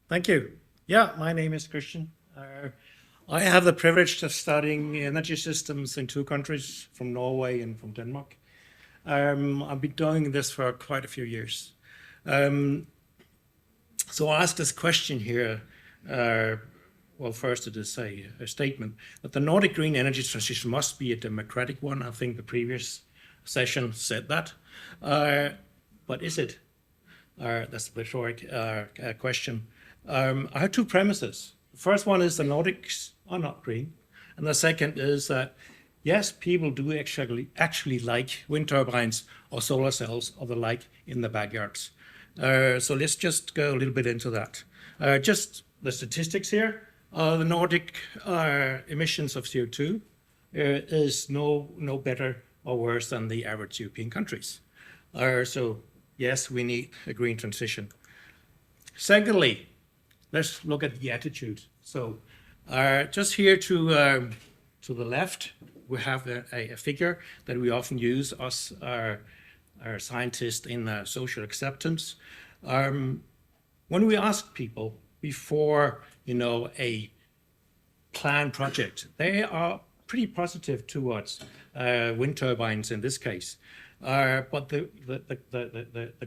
Thank you. Yeah, my name is Kristian. I have the privilege of studying energy systems in two countries, from Norway and from Denmark. I've been doing this for quite a few years. So I'll ask this question here. Well, first it is a statement that the Nordic green energy transition must be a democratic one. I think the previous session said that. But is it? That's a rhetoric question. I have two premises. The first one is the Nordics are not green. And the second is that, yes, people do actually like wind turbines or solar cells or the like in the backyards. So let's just go a little bit into that. Just the statistics here. The Nordic emissions of CO2 is no better or worse than the average European countries. So yes, we need a green transition. Secondly, let's look at the attitude. So just here to the left, we have a figure that we often use, us, our scientists in social acceptance. When we ask people before, a planned project, they are pretty positive towards wind turbines in this case. But the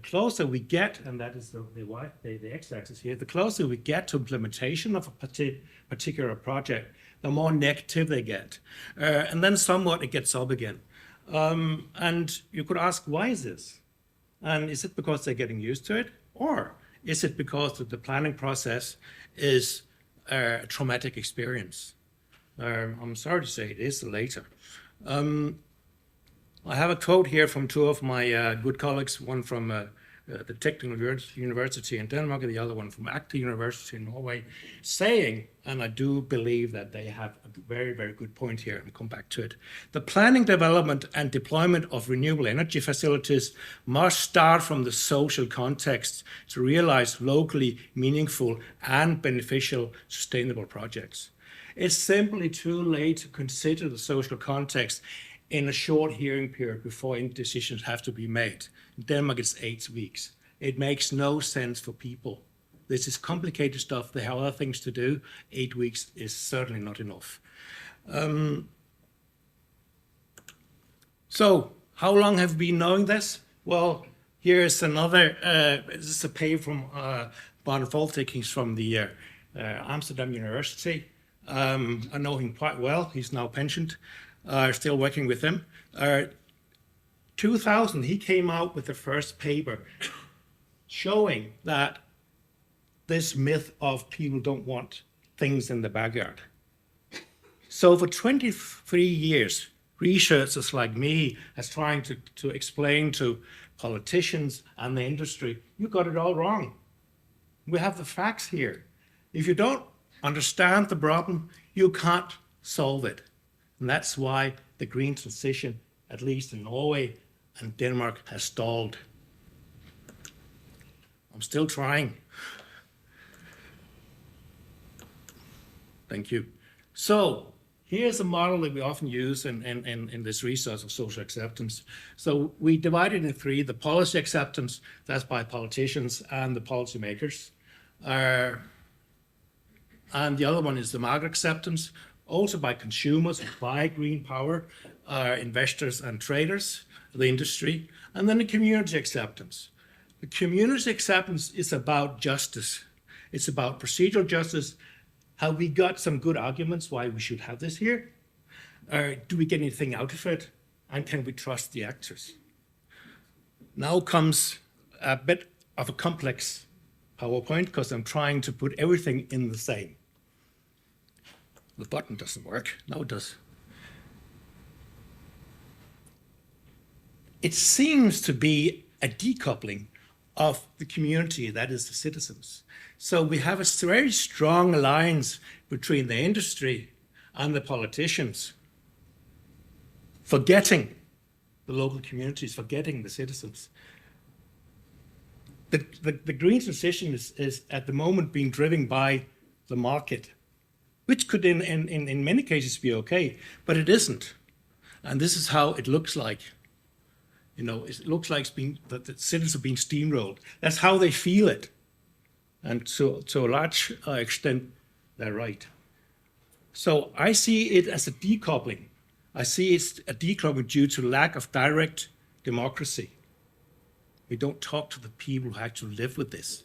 closer we get, and that is the x-axis here, the closer we get to implementation of a particular project, the more negative they get. And then somewhat it gets up again. And you could ask, why is this? And is it because they're getting used to it? Or is it because the planning process is a traumatic experience? I'm sorry to say it is the later. I have a quote here from two of my good colleagues, one from the Technical University in Denmark and the other one from Agder University in Norway, saying, and I do believe that they have a very, very good point here, and come back to it. The planning, development and deployment of renewable energy facilities must start from the social context to realize locally meaningful and beneficial sustainable projects. It's simply too late to consider the social context in a short hearing period before any decisions have to be made. In Denmark, it's 8 weeks. It makes no sense for people. This is complicated stuff. They have other things to do. 8 weeks is certainly not enough. So how long have we been knowing this? Well, here's another, this is a paper from Barney Voltic. He's from the Amsterdam University. I know him quite well. He's now pensioned. Still working with him. 2000, he came out with the first paper showing that this myth of people don't want things in the backyard. So for 23 years, researchers like me has trying to explain to politicians and the industry, you got it all wrong. We have the facts here. If you don't understand the problem, you can't solve it. And that's why the green transition, at least in Norway and Denmark, has stalled. I'm still trying. Thank you. So here's a model that we often use in this research of social acceptance. So we divide it in three: the policy acceptance, that's by politicians and the policymakers. And the other one is the market acceptance, also by consumers who buy green power, investors and traders, the industry, and then the community acceptance. The community acceptance is about justice. It's about procedural justice. Have we got some good arguments why we should have this here? Do we get anything out of it? And can we trust the actors? Now comes a bit of a complex PowerPoint because I'm trying to put everything in the same. The button doesn't work. Now it does. It seems to be a decoupling of the community, that is the citizens. So we have a very strong alliance between the industry and the politicians, forgetting the local communities, forgetting the citizens. The green transition is at the moment being driven by the market, which could in many cases be okay, but it isn't. And this is how it looks like. It looks like the citizens are being steamrolled. That's how they feel it. And to a large extent, they're right. So I see it as a decoupling. I see it's a decoupling due to lack of direct democracy. We don't talk to the people who actually live with this,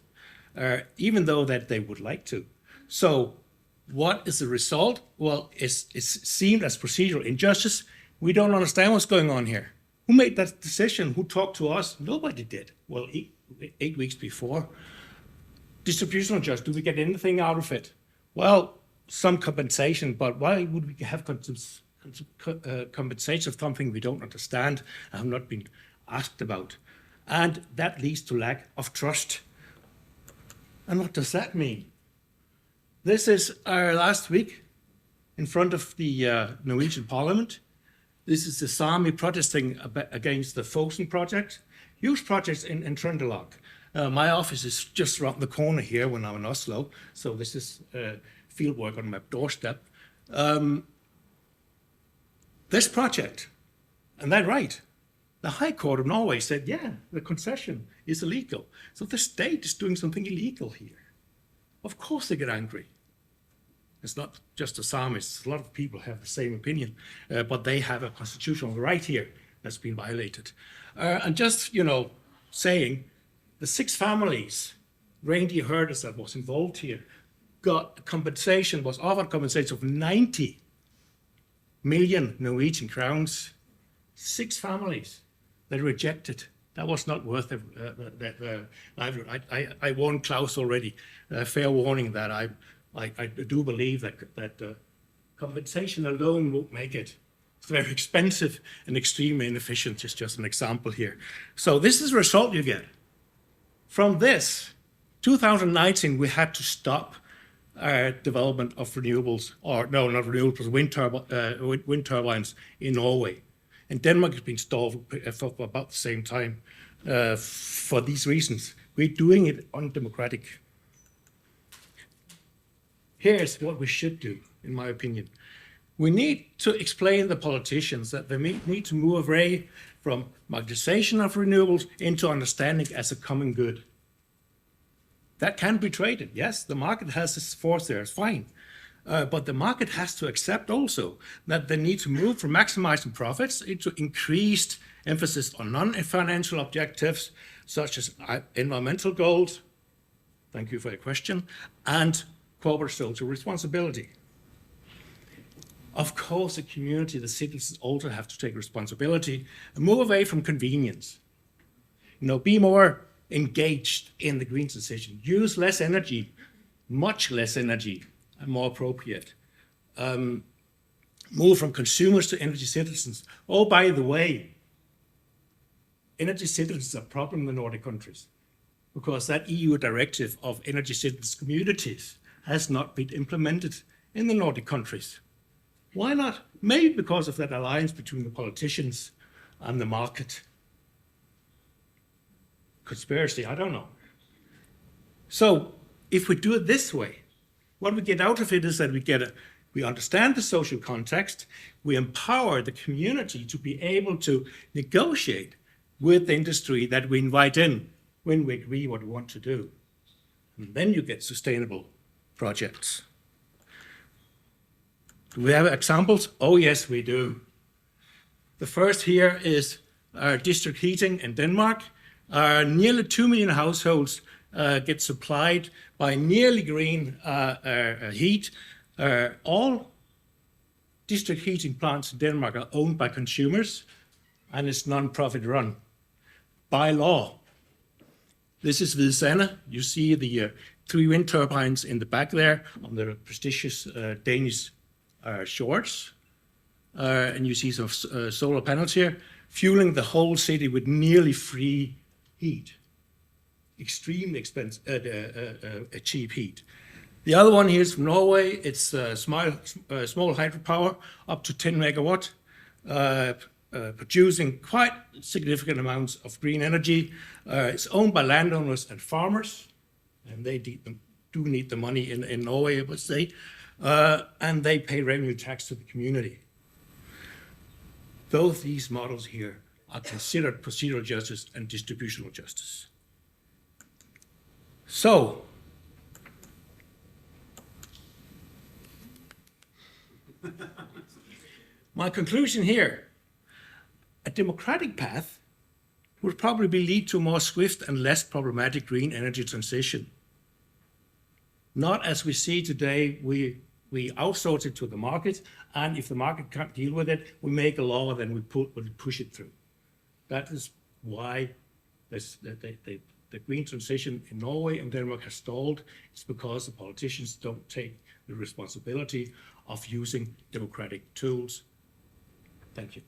even though that they would like to. So what is the result? Well, it's seen as procedural injustice. We don't understand what's going on here. Who made that decision? Who talked to us? Nobody did. Well, eight weeks before. Distributional justice, do we get anything out of it? Well, some compensation, but why would we have compensation of something we don't understand and have not been asked about? And that leads to lack of trust. And what does that mean? This is our last week in front of the Norwegian Parliament. This is the Sami protesting against the Fosen project. Huge projects in Trøndelag. My office is just around the corner here when I'm in Oslo, so this is field work on my doorstep. This project, and they're right, the High Court of Norway said, yeah, the concession is illegal. So the state is doing something illegal here. Of course they get angry. It's not just the Samis. A lot of people have the same opinion, but they have a constitutional right here that's been violated. And just, saying, the 6 families, reindeer herders that was involved here, got compensation, was offered compensation of 90 million Norwegian crowns. 6 families, they rejected. That was not worth the livelihood. I warned Klaus already, fair warning that I do believe that compensation alone won't make it. It's very expensive and extremely inefficient, just an example here. So this is the result you get. From this, 2019, we had to stop development of renewables, or no, not renewables, wind turbines in Norway. And Denmark has been stalled for about the same time for these reasons. We're doing it undemocratic. Here's what we should do, in my opinion. We need to explain to the politicians that they need to move away from marketization of renewables into understanding as a common good. That can be traded. Yes, the market has its force there, it's fine. But the market has to accept also that they need to move from maximizing profits into increased emphasis on non-financial objectives, such as environmental goals, thank you for your question, and corporate social responsibility. Of course, the community, the citizens also have to take responsibility and move away from convenience. Be more engaged in the green transition. Use less energy, much less energy, and more appropriate. Move from consumers to energy citizens. Oh, by the way, energy citizens are a problem in the Nordic countries because that EU directive of energy citizens communities has not been implemented in the Nordic countries. Why not? Maybe because of that alliance between the politicians and the market. Conspiracy, I don't know. So if we do it this way, what we get out of it is that we understand the social context, we empower the community to be able to negotiate with the industry that we invite in when we agree what we want to do. And then you get sustainable projects. Do we have examples? Oh, yes, we do. The first here is district heating in Denmark. Nearly 2 million households get supplied by nearly green heat. All district heating plants in Denmark are owned by consumers, and it's non-profit run by law. This is Hvidsande. You see the 3 wind turbines in the back there on the prestigious Danish shores. And you see some solar panels here, fueling the whole city with nearly free heat. Extremely expensive, cheap heat. The other one here is from Norway. It's small hydropower, up to 10 megawatt, producing quite significant amounts of green energy. It's owned by landowners and farmers, and they do need the money in Norway, I would say, and they pay revenue tax to the community. Both these models here are considered procedural justice and distributional justice. So, My conclusion here, a democratic path would probably lead to more swift and less problematic green energy transition. Not as we see today, we outsource it to the market, and if the market can't deal with it, we make a law, then we push it through. That is why the green transition in Norway and Denmark has stalled. It's because the politicians don't take the responsibility of using democratic tools. Thank you.